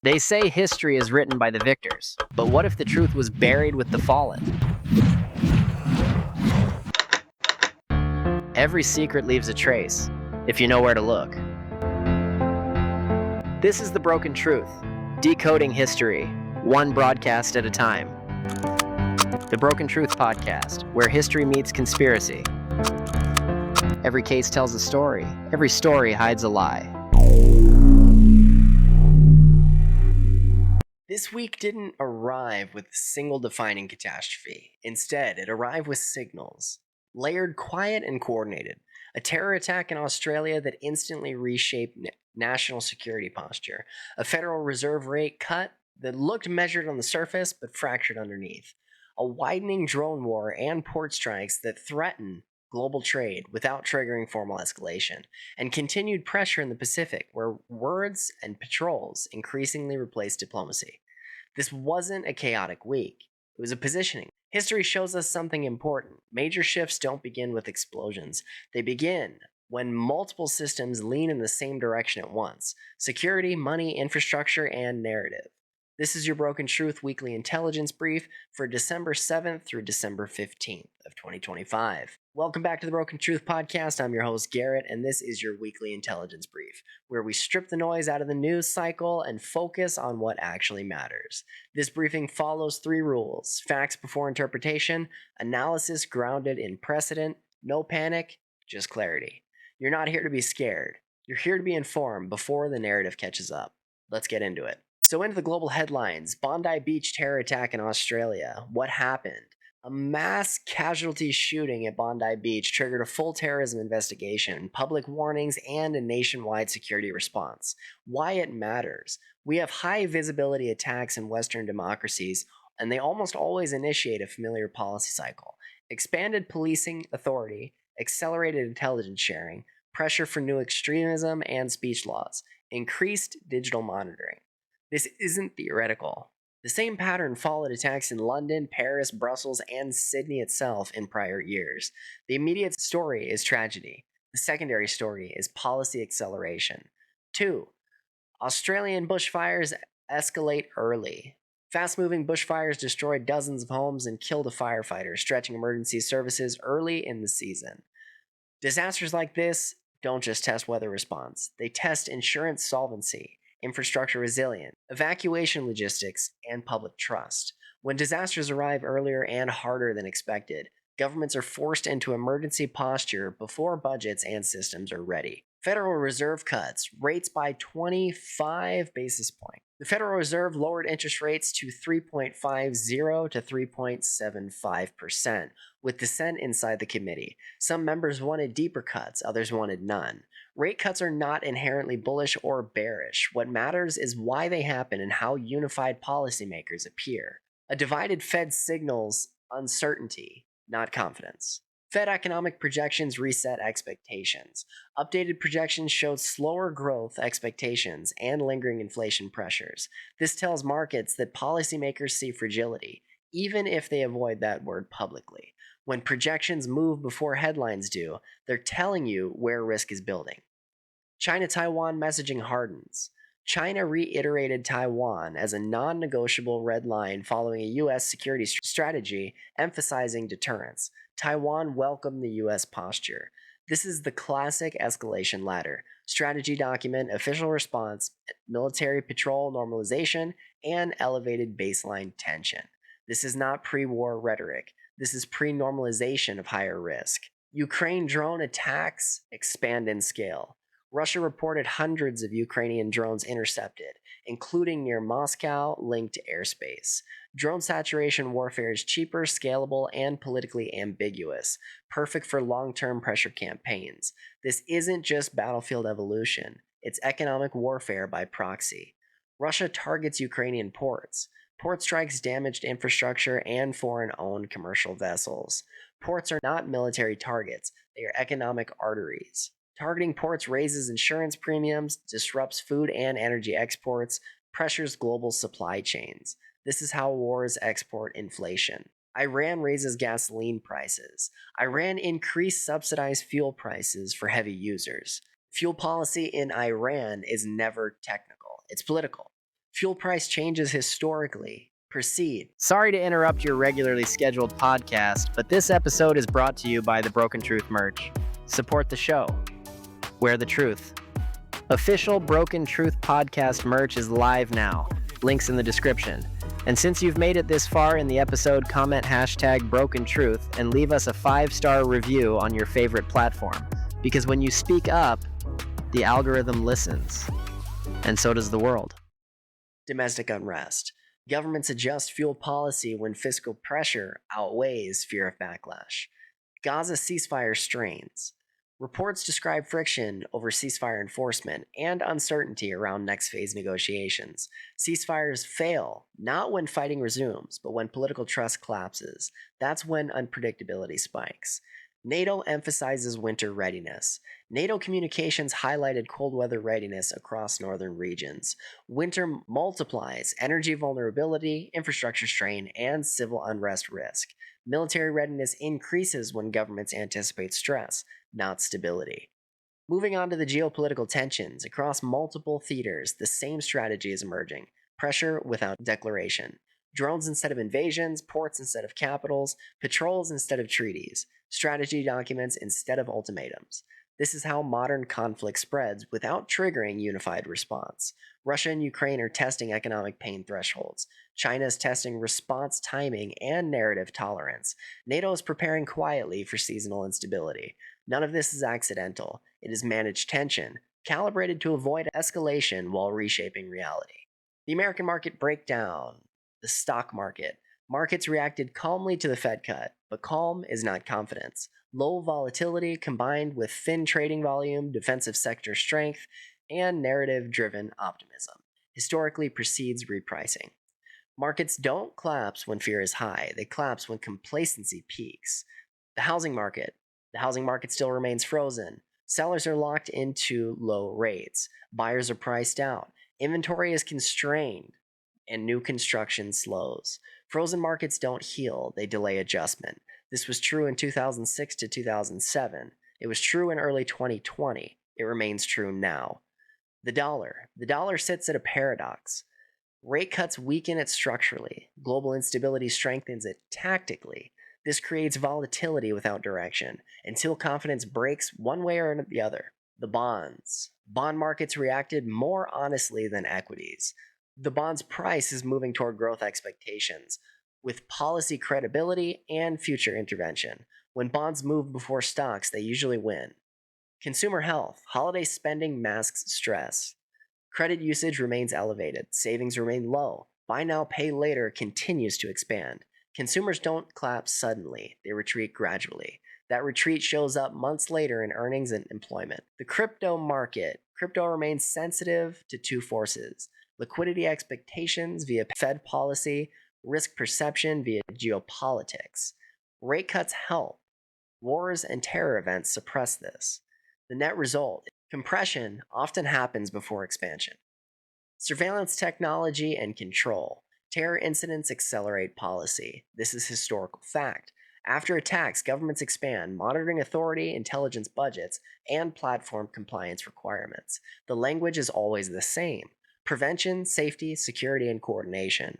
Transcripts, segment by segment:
They say history is written by the victors, but what if the truth was buried with the fallen? Every secret leaves a trace, if you know where to look. This is The Broken Truth, decoding history, one broadcast at a time. The Broken Truth Podcast, where history meets conspiracy. Every case tells a story, every story hides a lie. This week didn't arrive with a single defining catastrophe. Instead, it arrived with signals. Layered, quiet, and coordinated. A terror attack in Australia that instantly reshaped national security posture. A Federal Reserve rate cut that looked measured on the surface but fractured underneath. A widening drone war and port strikes that threaten global trade without triggering formal escalation, and continued pressure in the Pacific where words and patrols increasingly replaced diplomacy. This wasn't a chaotic week, it was a positioning. History shows us something important. Major shifts don't begin with explosions, they begin when multiple systems lean in the same direction at once: security, money, infrastructure, and narrative. This is your Broken Truth Weekly Intelligence Brief for December 7th through December 15th of 2025. Welcome back to the Broken Truth Podcast. I'm your host, Garrett, and this is your weekly intelligence brief, where we strip the noise out of the news cycle and focus on what actually matters. This briefing follows 3 rules: facts before interpretation, analysis grounded in precedent, no panic, just clarity. You're not here to be scared. You're here to be informed before the narrative catches up. Let's get into it. So into the global headlines. Bondi Beach terror attack in Australia. What happened? A mass casualty shooting at Bondi Beach triggered a full terrorism investigation, public warnings, and a nationwide security response. Why it matters. We have high visibility attacks in Western democracies, and they almost always initiate a familiar policy cycle. Expanded policing authority, accelerated intelligence sharing, pressure for new extremism and speech laws, increased digital monitoring. This isn't theoretical. The same pattern followed attacks in London, Paris, Brussels, and Sydney itself in prior years. The immediate story is tragedy. The secondary story is policy acceleration. 2. Australian bushfires escalate early. Fast-moving bushfires destroyed dozens of homes and killed a firefighter, stretching emergency services early in the season. Disasters like this don't just test weather response. They test insurance solvency, infrastructure resilience, evacuation logistics, and public trust. When disasters arrive earlier and harder than expected, governments are forced into emergency posture before budgets and systems are ready. Federal Reserve cuts rates by 25 basis points. The Federal Reserve lowered interest rates to 3.50 to 3.75%, with dissent inside the committee. Some members wanted deeper cuts, others wanted none. Rate cuts are not inherently bullish or bearish. What matters is why they happen and how unified policymakers appear. A divided Fed signals uncertainty, not confidence. Fed economic projections reset expectations. Updated projections showed slower growth expectations and lingering inflation pressures. This tells markets that policymakers see fragility, even if they avoid that word publicly. When projections move before headlines do, they're telling you where risk is building. China-Taiwan messaging hardens. China reiterated Taiwan as a non-negotiable red line following a U.S. security strategy emphasizing deterrence. Taiwan welcomed the U.S. posture. This is the classic escalation ladder: strategy document, official response, military patrol normalization, and elevated baseline tension. This is not pre-war rhetoric. This is pre-normalization of higher risk. Ukraine drone attacks expand in scale. Russia reported hundreds of Ukrainian drones intercepted, including near Moscow-linked airspace. Drone saturation warfare is cheaper, scalable, and politically ambiguous, perfect for long-term pressure campaigns. This isn't just battlefield evolution, it's economic warfare by proxy. Russia targets Ukrainian ports. Port strikes damaged infrastructure and foreign-owned commercial vessels. Ports are not military targets, they are economic arteries. Targeting ports raises insurance premiums, disrupts food and energy exports, pressures global supply chains. This is how wars export inflation. Iran raises gasoline prices. Iran increased subsidized fuel prices for heavy users. Fuel policy in Iran is never technical, it's political. Fuel price changes historically. Proceed. Sorry to interrupt your regularly scheduled podcast, but this episode is brought to you by the Broken Truth merch. Support the show. Wear the truth. Official Broken Truth podcast merch is live now. Links in the description. And since you've made it this far in the episode, comment hashtag Broken Truth and leave us a 5-star review on your favorite platform. Because when you speak up, the algorithm listens. And so does the world. Domestic unrest. Governments adjust fuel policy when fiscal pressure outweighs fear of backlash. Gaza ceasefire strains. Reports describe friction over ceasefire enforcement and uncertainty around next phase negotiations. Ceasefires fail, not when fighting resumes, but when political trust collapses. That's when unpredictability spikes. NATO emphasizes winter readiness. NATO communications highlighted cold weather readiness across northern regions. Winter multiplies energy vulnerability, infrastructure strain, and civil unrest risk. Military readiness increases when governments anticipate stress, not stability. Moving on to the geopolitical tensions, across multiple theaters, the same strategy is emerging: pressure without declaration. Drones instead of invasions, ports instead of capitals, patrols instead of treaties, strategy documents instead of ultimatums. This is how modern conflict spreads without triggering unified response. Russia and Ukraine are testing economic pain thresholds. China is testing response timing and narrative tolerance. NATO is preparing quietly for seasonal instability. None of this is accidental. It is managed tension, calibrated to avoid escalation while reshaping reality. The American market breakdown. The stock market. Markets reacted calmly to the Fed cut, but calm is not confidence. Low volatility combined with thin trading volume, defensive sector strength, and narrative-driven optimism historically precedes repricing. Markets don't collapse when fear is high, they collapse when complacency peaks. The housing market. The housing market still remains frozen. Sellers are locked into low rates. Buyers are priced out. Inventory is constrained, and new construction slows. Frozen markets don't heal, they delay adjustment. This was true in 2006 to 2007. It was true in early 2020. It remains true now. The dollar. The dollar sits at a paradox. Rate cuts weaken it structurally. Global instability strengthens it tactically. This creates volatility without direction, until confidence breaks one way or the other. The bonds. Bond markets reacted more honestly than equities. The bond's price is moving toward growth expectations, with policy credibility and future intervention. When bonds move before stocks, they usually win. Consumer health. Holiday spending masks stress. Credit usage remains elevated. Savings remain low. Buy now, pay later continues to expand. Consumers don't collapse suddenly. They retreat gradually. That retreat shows up months later in earnings and employment. The crypto market. Crypto remains sensitive to two forces: liquidity expectations via Fed policy, risk perception via geopolitics. Rate cuts help. Wars and terror events suppress this. The net result: compression often happens before expansion. Surveillance technology and control. Terror incidents accelerate policy. This is historical fact. After attacks, governments expand monitoring authority, intelligence budgets, and platform compliance requirements. The language is always the same: prevention, safety, security, and coordination.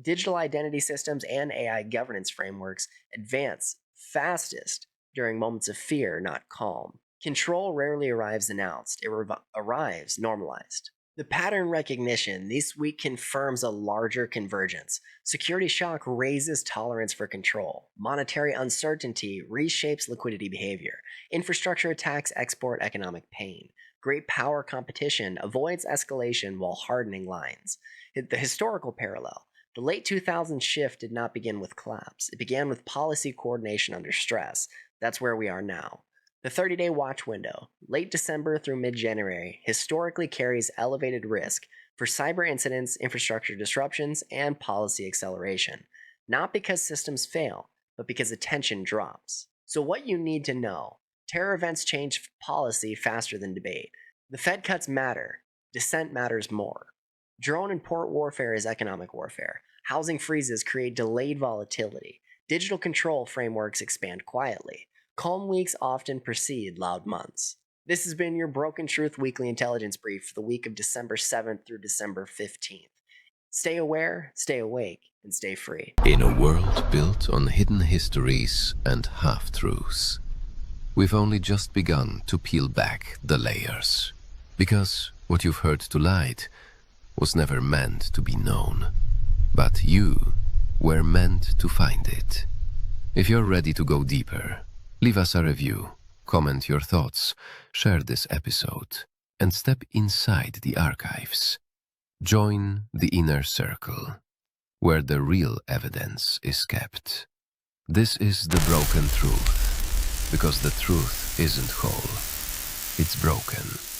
Digital identity systems and AI governance frameworks advance fastest during moments of fear, not calm. Control rarely arrives announced, it arrives normalized. The pattern recognition this week confirms a larger convergence. Security shock raises tolerance for control. Monetary uncertainty reshapes liquidity behavior. Infrastructure attacks export economic pain. Great power competition avoids escalation while hardening lines. The historical parallel. The late 2000s shift did not begin with collapse. It began with policy coordination under stress. That's where we are now. The 30-day watch window, late December through mid-January, historically carries elevated risk for cyber incidents, infrastructure disruptions, and policy acceleration. Not because systems fail, but because attention drops. So what you need to know: terror events change policy faster than debate. The Fed cuts matter. Dissent matters more. Drone and port warfare is economic warfare. Housing freezes create delayed volatility. Digital control frameworks expand quietly. Calm weeks often precede loud months. This has been your Broken Truth Weekly Intelligence Brief for the week of December 7th through December 15th. Stay aware, stay awake, and stay free. In a world built on hidden histories and half-truths, we've only just begun to peel back the layers. Because what you've heard tonight was never meant to be known, but you were meant to find it. If you're ready to go deeper, leave us a review, comment your thoughts, share this episode, and step inside the archives. Join the inner circle, where the real evidence is kept. This is the broken truth, because the truth isn't whole, it's broken.